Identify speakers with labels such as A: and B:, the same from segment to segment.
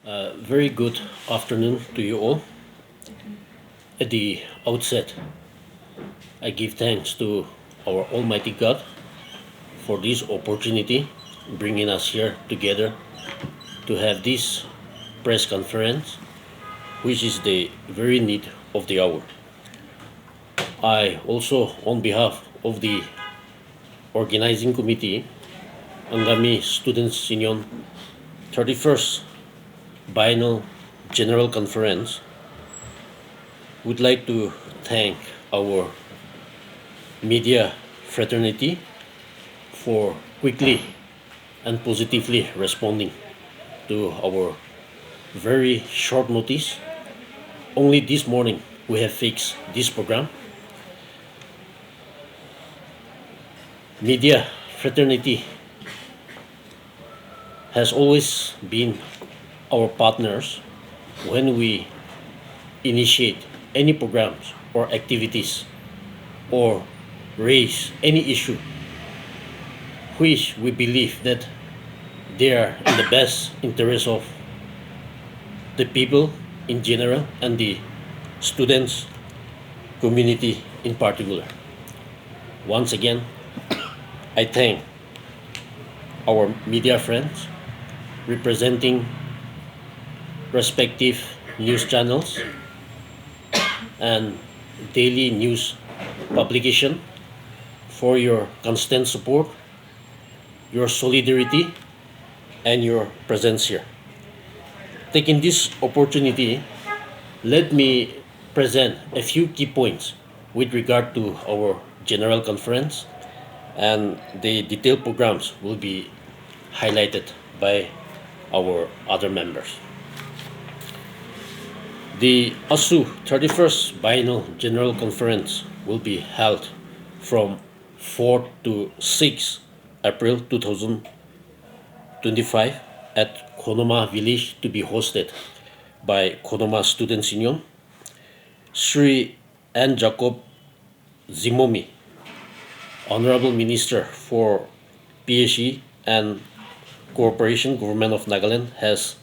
A: Very good afternoon to you all. At the outset, I give thanks to our Almighty God for this opportunity, bringing us here together to have this press conference, which is the very need of the hour. I also, on behalf of the organizing committee, Angami Students Union 31st Biennial General Conference, would like to thank our media fraternity for quickly and positively responding to our very short notice. Only this morning we have fixed this program. Media fraternity has always been our partners when we initiate any programs or activities or raise any issue which we believe that they are in the best interest of the people in general and the students community in particular. Once again, I thank our media friends representing respective news channels and daily news publication for your constant support, your solidarity, and your presence here. Taking this opportunity, let me present a few key points with regard to our general conference, and the detailed programs will be highlighted by our other members. The ASU 31st Biennial General Conference will be held from 4 to 6 April 2025 at Khonoma village, to be hosted by Khonoma Students Union. Sri N. Jacob Zimomi, Honorable Minister for PSE and Cooperation, Government of Nagaland, has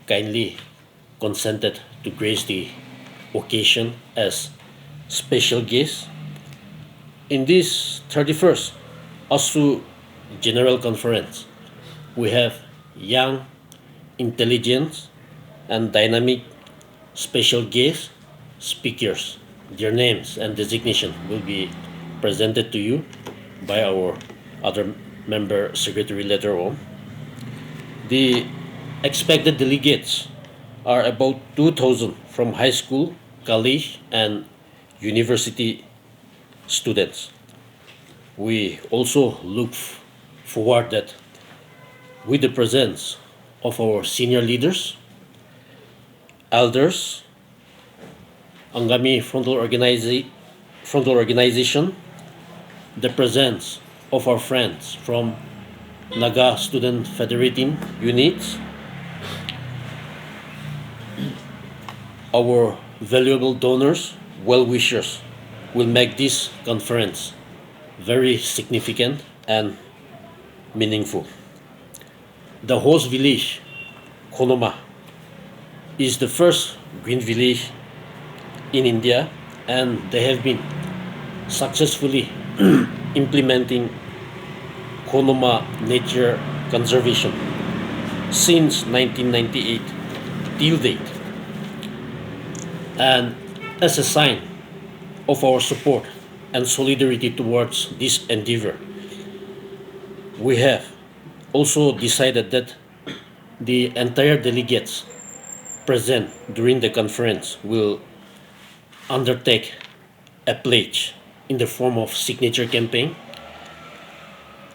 A: kindly consented to grace the occasion as special guest. In this 31st ASU General Conference, we have young, intelligent, and dynamic special guest speakers. Their names and designation will be presented to you by our other member secretary later on. The expected delegates are about 2,000 from high school, college, and university students. We also look forward that with the presence of our senior leaders, elders, Angami frontal organization, the presence of our friends from Naga Student Federating units, our valuable donors, well-wishers, will make this conference very significant and meaningful. The host village, Khonoma, is the first green village in India, and they have been successfully implementing Khonoma nature conservation since 1998 till date. And as a sign of our support and solidarity towards this endeavor, we have also decided that the entire delegates present during the conference will undertake a pledge in the form of signature campaign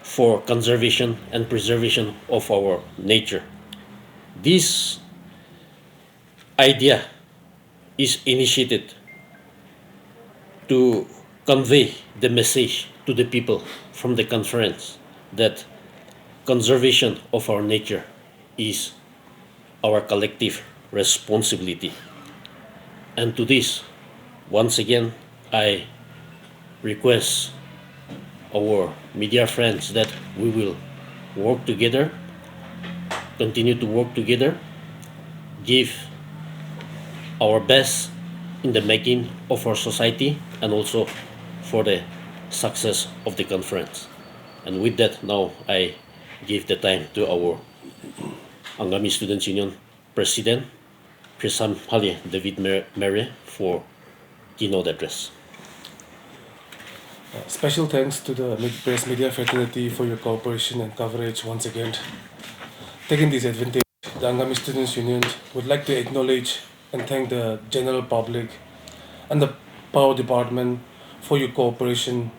A: for conservation and preservation of our nature. This idea is initiated to convey the message to the people from the conference that conservation of our nature is our collective responsibility. And to this, once again, I request our media friends that we will work together, continue to work together, give our best in the making of our society and also for the success of the conference. And with that, now I give the time to our Angami Students Union President, Prisam Hali David Mere for keynote address.
B: Special thanks to the press media fraternity for your cooperation and coverage once again. Taking this advantage, the Angami Students Union would like to acknowledge and thank the general public and the Power Department for your cooperation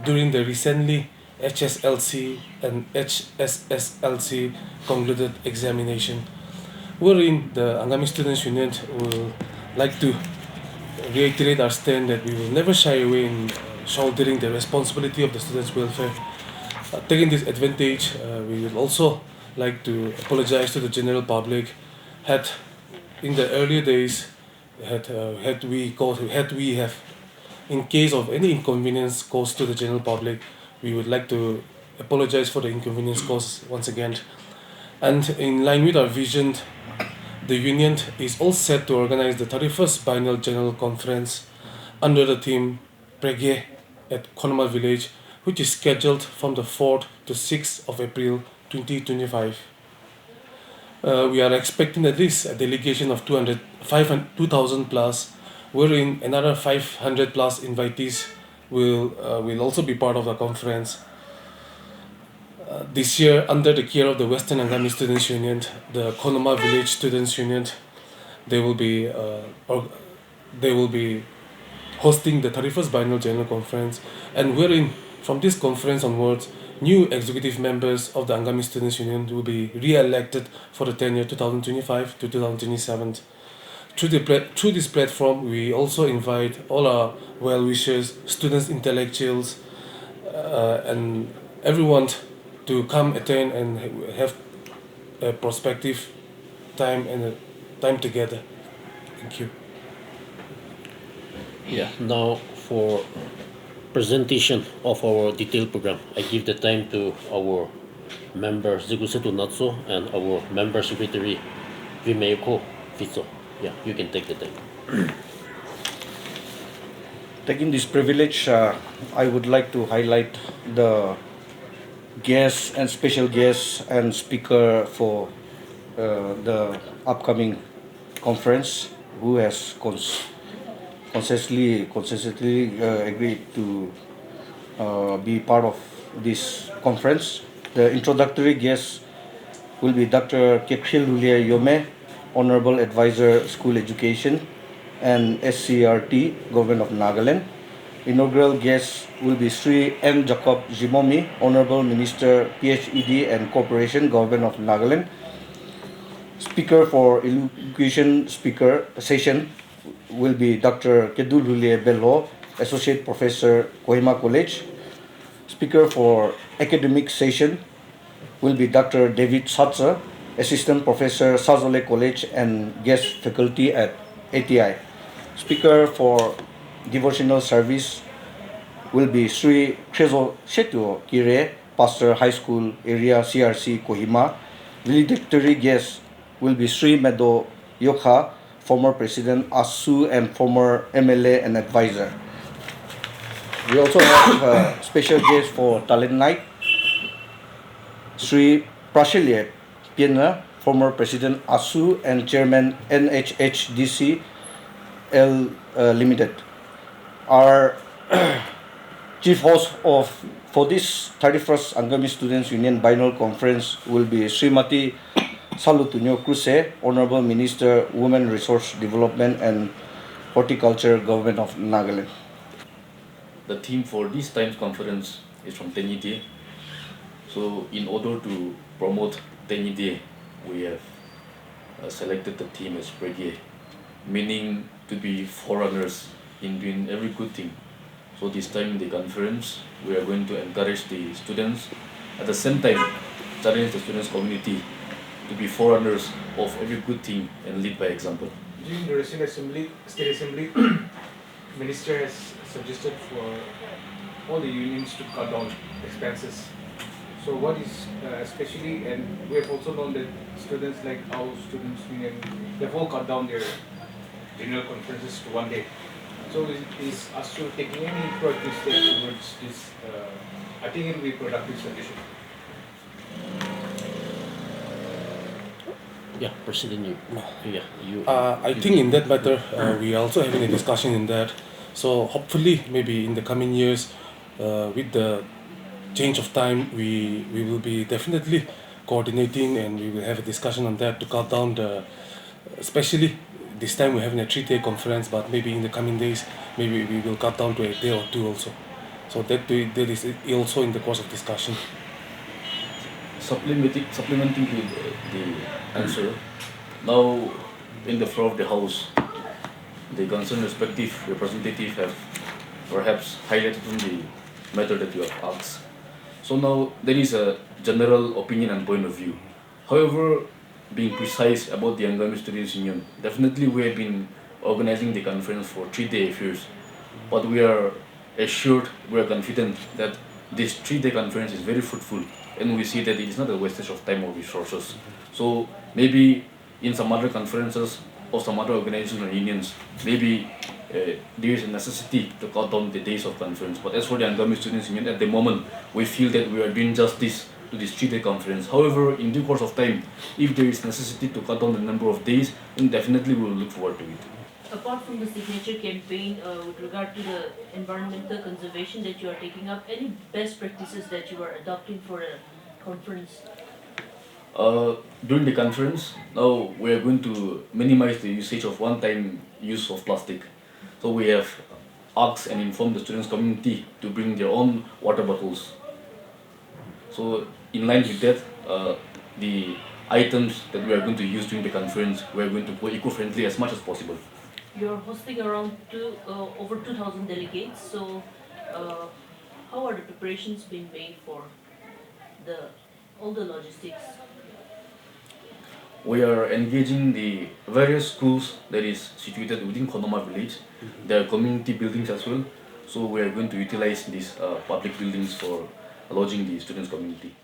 B: during the recently HSLC and HSSLC concluded examination, wherein the Angami Students Union will like to reiterate our stand that we will never shy away in shouldering the responsibility of the students' welfare. Taking this advantage, we will also like to apologize to the general public. Had in the earlier days, had we have, in case of any inconvenience caused to the general public, we would like to apologize for the inconvenience caused once again. And in line with our vision, the union is all set to organize the 31st Biennial General Conference under the theme Prege at Khonoma village, which is scheduled from the 4th to 6th of April 2025. We are expecting at least a delegation of 2,000 plus, wherein another 500 plus invitees will also be part of the conference. This year, under the care of the Western Angami Students Union, the Khonoma Village Students Union, they will be hosting the 31st Biennial General Conference, and wherein from this conference onwards, new executive members of the Angami Students Union will be re-elected for the tenure 2025 to 2027. Through this platform, we also invite all our well-wishers, students, intellectuals, and everyone to come attend and have a prospective time and a time together. Thank you.
A: Yeah, now for presentation of our detailed program, I give the time to our member Zigusetu Natso and our member secretary Vimeyoko Fitso. Yeah, you can take the time.
C: Taking this privilege, I would like to highlight the guests and special guests and speaker for the upcoming conference who has consistently agreed to be part of this conference. The introductory guests will be Dr. Kephil Lulia Yome, Honorable Advisor School Education and SCRT, Government of Nagaland. Inaugural guests will be Sri M. Jacob Jimomi, Honorable Minister PhED and Corporation, Government of Nagaland. Speaker for elocution speaker session will be Dr. Kedul Hulie Bello, Associate Professor, Khonoma College. Speaker for academic session will be Dr. David Satsa, Assistant Professor, Sazole College and guest faculty at ATI. Speaker for devotional service will be Sri Trezo Setu Kire, Pastor High School Area CRC Kohima. Valedictory guest will be Sri Medo Yokha, former President ASU and former MLA and advisor. We also have a special guest for Talent Night, Sri Prashilya Piena, former President ASU and Chairman NHHDC L Limited. Our chief host for this 31st Angami Students Union Biennial Conference will be Srimati Salutunyo Kruse, Honorable Minister, Women Resource Development and Horticulture, Government of Nagaland.
D: The theme for this time's conference is from Tenyide. So in order to promote Tenyide, we have selected the theme as Prege, meaning to be forerunners in doing every good thing. So this time in the conference, we are going to encourage the students, at the same time challenge the students' community to be forerunners of every good thing and lead by example.
E: During the recent state assembly, Minister has suggested for all the unions to cut down expenses. So what is especially, and we have also known that students like our students union, they've all cut down their general conferences to 1 day. So is ASU taking any proactive steps towards this? I think it will be productive solution.
A: Yeah, President, you.
B: I think in that matter, we are also having a discussion in that. So hopefully, maybe in the coming years, with the change of time, we will be definitely coordinating and we will have a discussion on that to cut down the, especially this time we're having a 3 day conference, but maybe in the coming days, maybe we will cut down to a day or two also. So that is also in the course of discussion.
D: Supplementing to the answer, now in the floor of the House, the concerned respective representative have perhaps highlighted on the matter that you have asked. So now there is a general opinion and point of view. However, being precise about the Angami Students Union, definitely we have been organizing the conference for 3 day affairs, but we are assured, we are confident that this 3 day conference is very fruitful, and we see that it is not a wastage of time or resources. So maybe in some other conferences or some other organizations or unions, maybe there is a necessity to cut down the days of conference. But as for the Angami Students Union, at the moment, we feel that we are doing justice to this 3 day conference. However, in due course of time, if there is necessity to cut down the number of days, then definitely we will look forward to it.
F: Apart from the signature campaign with regard to the environmental conservation that you are taking up, any best practices that you are adopting for a conference?
D: During the conference, now we are going to minimize the usage of one-time use of plastic. So we have asked and informed the students community to bring their own water bottles. So in line with that, the items that we are going to use during the conference, we are going to go eco-friendly as much as possible.
F: You're hosting around over 2,000 delegates, so how are the preparations being made for all the logistics?
D: We are engaging the various schools that is situated within Khonoma village. There are community buildings as well, so we are going to utilize these public buildings for lodging the students' community.